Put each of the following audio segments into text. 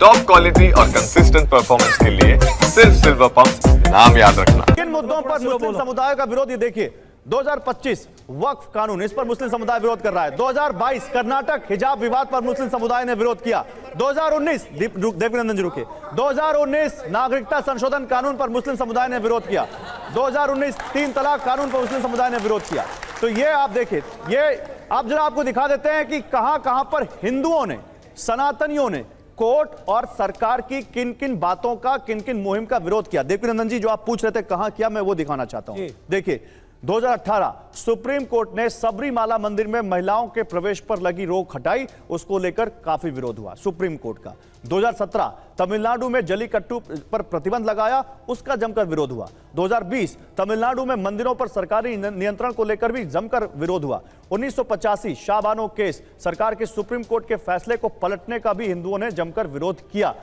Top quality और consistent performance के लिए सिर्फ सिल्वर पंप नाम याद रखना। किन मुद्दों पर मुस्लिम समुदाय का विरोध, ये देखिए 2025 वक्फ कानून, इस पर मुस्लिम समुदाय विरोध कर रहा है। 2022 कर्नाटक हिजाब विवाद पर मुस्लिम समुदाय ने विरोध किया। 2019 देवकीनंदन जी रुके, 2019 नागरिकता संशोधन कानून पर मुस्लिम समुदाय ने विरोध किया। 2019 तीन तलाक कानून पर मुस्लिम समुदाय ने विरोध किया। तो ये आप देखिए, ये आप जरा आपको दिखा देते हैं कि कहां कहां पर हिंदुओं ने, सनातनियों ने कोर्ट और सरकार की किन किन बातों का, किन किन मुहिम का विरोध किया। देवकीनंदन जी जो आप पूछ रहे थे कहां किया, मैं वो दिखाना चाहता हूं। देखिए 2018 सुप्रीम कोर्ट ने सबरीमाला मंदिर में महिलाओं के प्रवेश पर लगी रोक हटाई, उसको लेकर काफी विरोध हुआ सुप्रीम कोर्ट का। 2017 तमिलनाडु में जलीकट्टू पर प्रतिबंध लगाया, उसका जमकर विरोध हुआ। 2020 तमिलनाडु में मंदिरों पर सरकारी नियंत्रण को लेकर भी जमकर विरोध हुआ। 1985 शाहबानो केस, सरकार के सुप्रीम कोर्ट के फैसले को पलटने का भी हिंदुओं ने जमकर विरोध किया।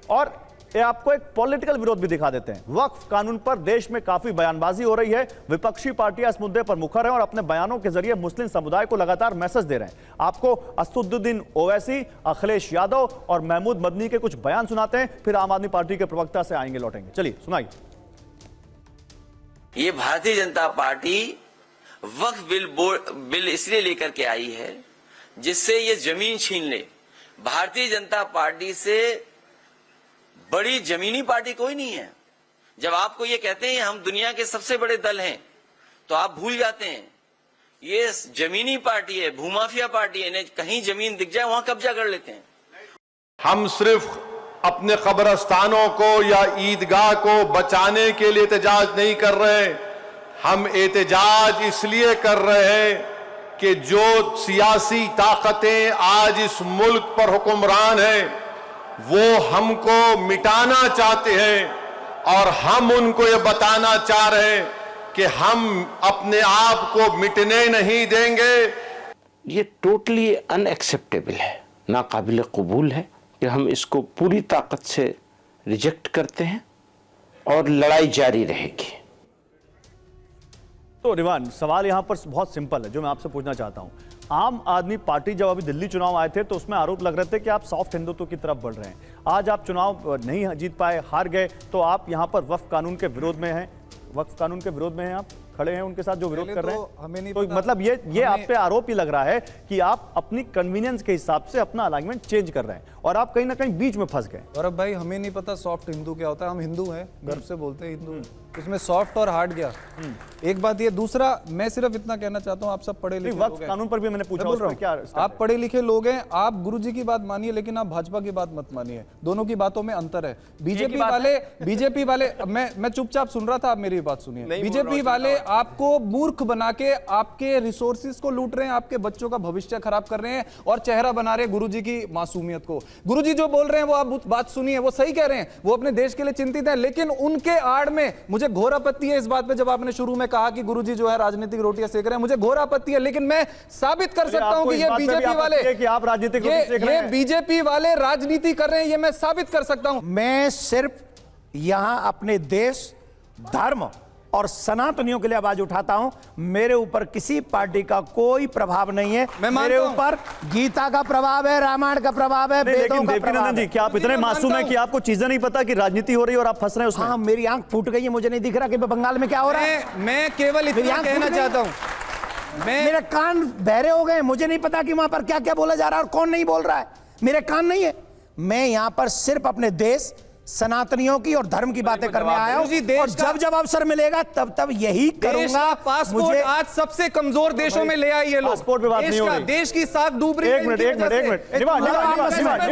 और ये आपको एक पॉलिटिकल विरोध भी दिखा देते हैं। वक्फ कानून पर देश में काफी बयानबाजी हो रही है, विपक्षी पार्टियां इस मुद्दे पर मुखर हैं और अपने बयानों के जरिए मुस्लिम समुदाय को लगातार मैसेज दे रहे हैं। आपको असदुद्दीन ओवैसी, अखिलेश यादव और महमूद मदनी के कुछ बयान सुनाते हैं, फिर आम आदमी पार्टी के प्रवक्ता से आएंगे, लौटेंगे। चलिए सुनाइए। ये भारतीय जनता पार्टी वक्फ बिल इसलिए लेकर के आई है जिससे ये जमीन छीन ले। भारतीय जनता पार्टी से बड़ी जमीनी पार्टी कोई नहीं है। जब आपको ये कहते हैं हम दुनिया के सबसे बड़े दल हैं, तो आप भूल जाते हैं ये जमीनी पार्टी है, भूमाफिया पार्टी है। कहीं जमीन दिख जाए वहां कब्जा कर लेते हैं। हम सिर्फ अपने कब्रस्तानों को या ईदगाह को बचाने के लिए एहतजाज नहीं कर रहे, हम एहतजाज इसलिए कर रहे हैं कि जो सियासी ताकतें आज इस मुल्क पर हुक्मरान हैं वो हमको मिटाना चाहते हैं और हम उनको ये बताना चाह रहे हैं कि हम अपने आप को मिटने नहीं देंगे। ये टोटली अनएक्सेप्टेबल है, नाकाबिल कबूल है कि हम इसको पूरी ताकत से रिजेक्ट करते हैं और लड़ाई जारी रहेगी। तो रिवान, सवाल यहां पर बहुत सिंपल है जो मैं आपसे पूछना चाहता हूं। आम आदमी पार्टी जब अभी दिल्ली चुनाव आए थे तो उसमें आरोप लग रहे थे कि आप सॉफ्ट हिंदुत्व की तरफ बढ़ रहे हैं। आज आप चुनाव नहीं जीत पाए, हार गए, तो आप यहां पर वक्फ कानून के विरोध में हैं। वक्फ कानून के विरोध में हैं, आप खड़े हैं उनके साथ जो विरोध कर रहे हैं। हमें नहीं तो मतलब ये आप पे आरोप ही लग रहा है कि आप अपनी कन्वीनियंस के हिसाब से अपना अलाइनमेंट चेंज कर रहे हैं और आप कहीं ना कहीं बीच में फंस गए। और अब भाई हमें नहीं पता सॉफ्ट हिंदू क्या होता है। हम हिंदू हैं, गर्व से बोलते हैं हिंदू। इसमें सॉफ्ट और हार्ड क्या, एक बात ये। दूसरा, मैं सिर्फ इतना कहना चाहता हूँ, आप सब पढ़े लिखे लोग हैं। कानून पर भी मैंने पूछा, बोल रहा हूँ क्या आप पढ़े लिखे लोग हैं, आप गुरुजी की बात मानिए लेकिन आप भाजपा की बात मत मानिए। दोनों की बातों में अंतर है। बीजेपी वाले मैं चुपचाप सुन रहा था, आप मेरी बात सुनिए। बीजेपी वाले आपको मूर्ख बना के आपके रिसोर्सेज को लूट रहे हैं, आपके बच्चों का भविष्य खराब कर रहे हैं और चेहरा बना रहे हैं गुरुजी की मासूमियत को। गुरुजी जो बोल रहे हैं वो आप बात सुनिए, वो सही कह रहे हैं, वो अपने देश के लिए चिंतित है। लेकिन उनके आड़ में मुझे घोर आपत्ति है इस बात पे, जब आपने शुरू में कहा कि गुरुजी जो है राजनीतिक रोटियां सेक रहे हैं, मुझे घोर आपत्ति है। लेकिन मैं साबित कर सकता हूं कि ये बीजेपी वाले कि आप राजनीतिक ये बीजेपी वाले राजनीति कर रहे हैं, ये मैं साबित कर सकता हूं। मैं सिर्फ यहां अपने देश, धर्म और सनातनियों के लिए आवाज उठाता हूं। मेरे ऊपर किसी पार्टी का कोई प्रभाव नहीं है। मेरे ऊपर गीता का प्रभाव है, रामायण का प्रभाव है, वेदों का प्रभाव है। जी, क्या आप इतने मासूम हैं कि आपको चीजें नहीं पता कि राजनीति हो रही है और आप फंस रहे हैं उसमें? हाँ, मेरी आंख फूट गई है, मुझे नहीं दिख रहा कि बंगाल में क्या हो रहा है। मैं केवल इतना कहना चाहता हूं, मेरे कान बहरे हो गए, मुझे नहीं पता कि वहां पर क्या क्या बोला जा रहा है और कौन नहीं बोल रहा है। मेरे कान नहीं है। मैं यहां पर सिर्फ अपने देश, सनातनियों की और धर्म की बातें करने आया हूं और जब जब अवसर मिलेगा तब तब यही करूंगा। पासपोर्ट आज सबसे कमजोर देशों में ले आई ये लोग। पासपोर्ट पे बात नहीं हो रही। देश की साख डूब रही है। एक मिनट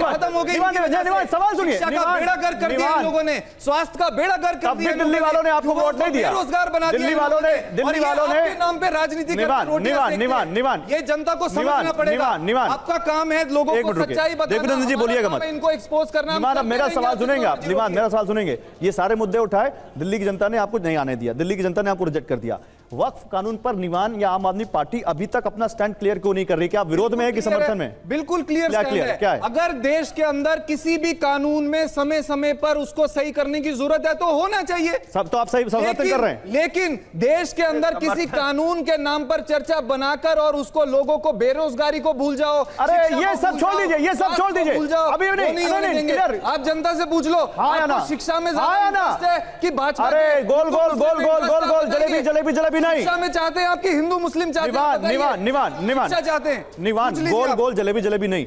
खत्म हो गई। सवाल सुनिए। शिक्षा का बेड़ा गर्क कर दिया इन लोगों ने, स्वास्थ्य का बेड़ा गर्क कर दिया। दिल्ली वालों ने आपको वोट नहीं दिया, बेरोजगार बना दिया दिल्ली वालों ने नाम पे राजनीति करके ये जनता को समझना पड़ेगा। आपका काम है लोगों को सच्चाई बताना। देवकीनंदन जी बोलिएगा मत, इनको एक्सपोज करना। मेरा सवाल सुनेंगे आप? मेरा सवाल सुनेंगे। ये सारे मुद्दे उठाए, दिल्ली की जनता ने आपको नहीं आने दिया, दिल्ली की जनता ने आपको रिजेक्ट कर दिया। वक्फ कानून पर निवान या आम आदमी पार्टी अभी तक अपना स्टैंड क्लियर क्यों नहीं कर रही? क्या विरोध में है कि समर्थन में? बिल्कुल क्लियर क्या स्टैंड क्लियर? क्या है? अगर देश के अंदर किसी भी कानून में समय समय पर उसको सही करने की जरूरत है तो होना चाहिए। सब तो आप सही समर्थन कर रहे हैं, लेकिन देश के अंदर किसी कानून के नाम पर चर्चा बनाकर और उसको लोगों को बेरोजगारी को भूल जाओ, अरे शिक्षा ये को सब भूल छोड़ जाओ, दीजिए, ये सब स्वास्थ्य छोड़ को दीजिए। भूल जाओ, अभी वो नहीं होने देंगे। क्लियर। आप जनता से पूछ लो, हाँ या ना? आपको शिक्षा में हाँ या ना? कि भाजपा अरे गोल गोल गोल गोल गोल गोल जलेबी जलेबी जलेबी नहीं। शिक्षा में चाहते हैं आपकी हिंदू मुस्लिम चाहते निवान हैं, निवान निवान निवान शिक्षा चाहते हैं, निवान पूछ लीजिए गोल आप। गोल जलेबी जलेबी नहीं।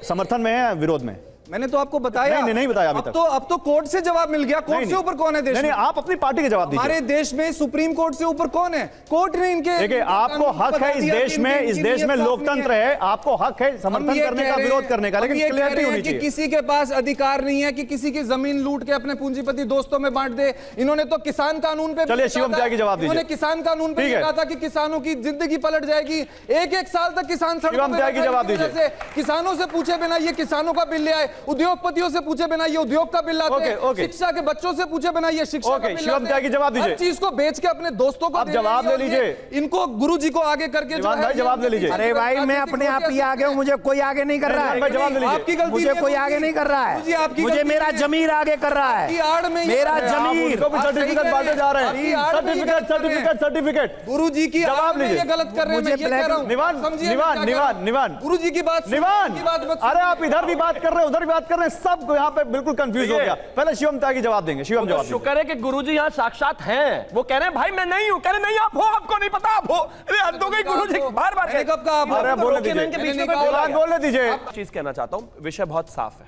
समर्थन में है विरोध में? मैंने तो आपको बताया। नहीं बताया अभी तक। अब तो कोर्ट से जवाब मिल गया। कोर्ट से ऊपर कौन है देश में? नहीं आप अपनी पार्टी के जवाब दीजिए। हमारे देश में सुप्रीम कोर्ट से ऊपर कौन है? कोर्ट ने इनके देखिए आपको हक है इस देश में, इस देश में लोकतंत्र है, आपको हक है समर्थन करने का, विरोध करने का, लेकिन क्लियरिटी होनी चाहिए। किसी के पास अधिकार नहीं है कि किसी की जमीन लूट के अपने पूंजीपति दोस्तों में बांट दे। इन्होंने तो किसान कानून पे, चलिए शिवम त्यागी जवाब दीजिए। इन्होंने किसान कानून पे कहा था कि किसानों की जिंदगी पलट जाएगी। एक साल तक किसान शिवम त्यागी जवाब दीजिए। किसानों से पूछे बिना ये किसानों का बिल ले आए, उद्योगपतियों से पूछे बिना ये उद्योग का बिल लाते हैं, शिक्षा के बच्चों से पूछे बिना ये शिक्षा का बिल शिवम त्यागी जवाब दीजिए। हर चीज को बेच के अपने दोस्तों को आप जवाब ले लीजिए। इनको गुरुजी को आगे करके जो है जवाब ले लीजिए। अरे भाई मैं अपने आप ही आगे हूं, मुझे कोई आगे नहीं कर रहा है। जवाब ले लीजिए। आपकी गलती मुझे कोई आगे नहीं कर रहा है, मुझे मेरा जमीर आगे कर रहा है, आड़ में मेरा जमीर। सर्टिफिकेट बांटे जा रहे हैं, सर्टिफिकेट सर्टिफिकेट सर्टिफिकेट। गुरुजी की जवाब लीजिए। ये गलत कर रहे हैं, मैं ये कह रहा हूं। निवान समझिए निवान निवान निवान गुरुजी की बात, निवान, बात अरे आप इधर भी बात कर रहे हैं, उधर भी बात कर रहे हैं, सब यहाँ पे बिल्कुल कंफ्यूज हो गया। पहले शिवम त्यागी जवाब देंगे। शिवम जवाब दीजिए। शुक्र है कि गुरुजी यहाँ साक्षात हैं। वो कह रहे हैं भाई मैं नहीं हूँ, कह रहे नहीं आप हो, आपको नहीं पता आप हो। अरे हद हो गई गुरुजी, बार बार कब का आप अरे बोलने रोके नहीं, इनके बीच में कोई बोला गया। बोलने दीजिए। चीज कहना चाहता हूँ, विषय बहुत साफ है।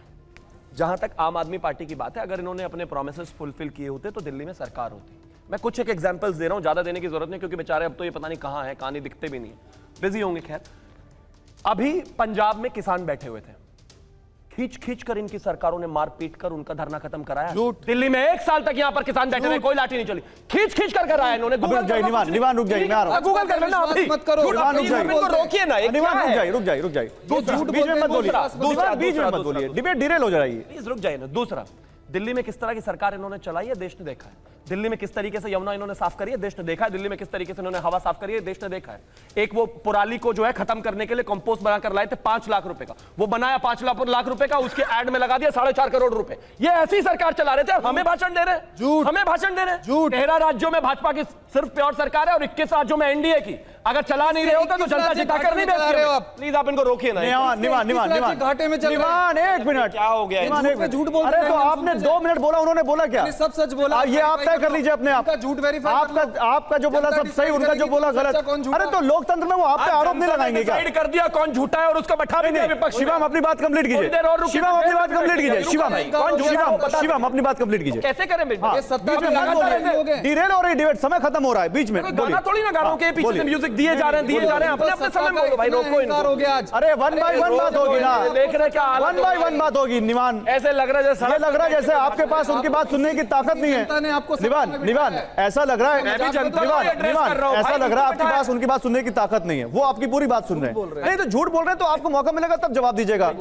जहां तक आम आदमी पार्टी की बात है, अगर इन्होंने अपने प्रोमिसेस फुलफिल किए होते तो दिल्ली में सरकार होती। मैं कुछ एक एग्जांपल्स दे रहा हूं, ज्यादा देने की जरूरत नहीं, क्योंकि बेचारे अब तो ये पता नहीं कहां है, कहां नहीं, दिखते भी नहीं है, बिजी होंगे। खैर, अभी पंजाब में किसान बैठे हुए थे, खींच खींच कर इनकी सरकारों ने मार पीट कर उनका धरना खत्म कराया। दिल्ली में 1 साल तक यहां पर किसान बैठे रहे, कोई लाठी नहीं चली, खींच खींच कर कराया इन्होंने। रुक जाइए निवान, निवान रुक जाइए, मैं आ रहा हूं। गूगल कर लेना अभी, मत करो, निवान रुक जाइए, इनको रोकिए ना। एक निवान क्या रुक है? जाइए, रुक जाइए, रुक जाइए। दूसरा, बीच में मत बोलिए, दूसरा, बीच में मत बोलिए, डिबेट डिरेल हो जाएगी। प्लीज रुक जाइए ना। दूसरा, दिल्ली में किस तरह की सरकार इन्होंने चलाई है देश ने देखा है। दिल्ली में किस तरीके से यमुना इन्होंने साफ करी है देश ने देखा है। दिल्ली में किस तरीके से इन्होंने हवा साफ करी है देश ने देखा है। एक वो पुराली को जो है खत्म करने के लिए कंपोस्ट बनाकर लाए थे 5 लाख रुपए का, वो बनाया 5 लाख रुपए का, उसके एड में लगा दिया 4.5 करोड़ रुपए। ये ऐसी सरकार चला रहे थे, हमें भाषण दे रहे हैं, झूठ, हमें भाषण दे रहे हैं। झूठ। 13 राज्यों में भाजपा की सिर्फ प्योर सरकार है और 21 राज्यों में एनडीए की। अगर चला नहीं रहे होते तो जनता जिताकर नहीं देती रहे हो आप। प्लीज आप इनको रोकिए ना। निवान निवान निवान निवान घाटे में चल निवान, एक मिनट, क्या हो गया? निवान, एक मिनट। झूठ बोल अरे रहे तो हैं, आपने 2 मिनट बोला, उन्होंने बोला क्या? मैंने सब सच बोला। ये आप तय कर लीजिए अपने आप। झूठ वेरीफाई, आपका जो बोला सब सही, उनका जो बोला गलत। अरे तो लोकतंत्र में वो आप पे आरोप नहीं लगाएंगे क्या? डिसाइड कर दिया कौन झूठा है और उसका बैठा भी दिया विपक्ष ने। शिवम अपनी बात कंप्लीट कीजिए, शिवम अपनी बात कंप्लीट कीजिए, शिवम अपनी बात कंप्लीट कीजिए। कैसे करें? डिरेल हो रही डिबेट, समय खत्म हो रहा है बीच में। गाना थोड़ी ना गा रहा हूं कि पीछे से म्यूजिक दिए जा रहे हैं, अपने अपने समय में बोलो भाई, रोको इनको। हो गया आज। अरे 1 बाय 1 बात होगी ना, देख रहे क्या 1 बाय 1 बात होगी। निवान, ऐसे लग रहा है जैसे ये लग रहा है जैसे आपके पास उनकी बात सुनने की ताकत नहीं है। निवान ऐसा लग रहा है, ऐसा लग रहा है आपके पास उनकी बात सुनने की ताकत नहीं है, वो आपकी पूरी बात सुन रहे हैं। नहीं तो झूठ बोल रहे हैं तो आपको मौका मिलेगा तब जवाब दीजिएगा।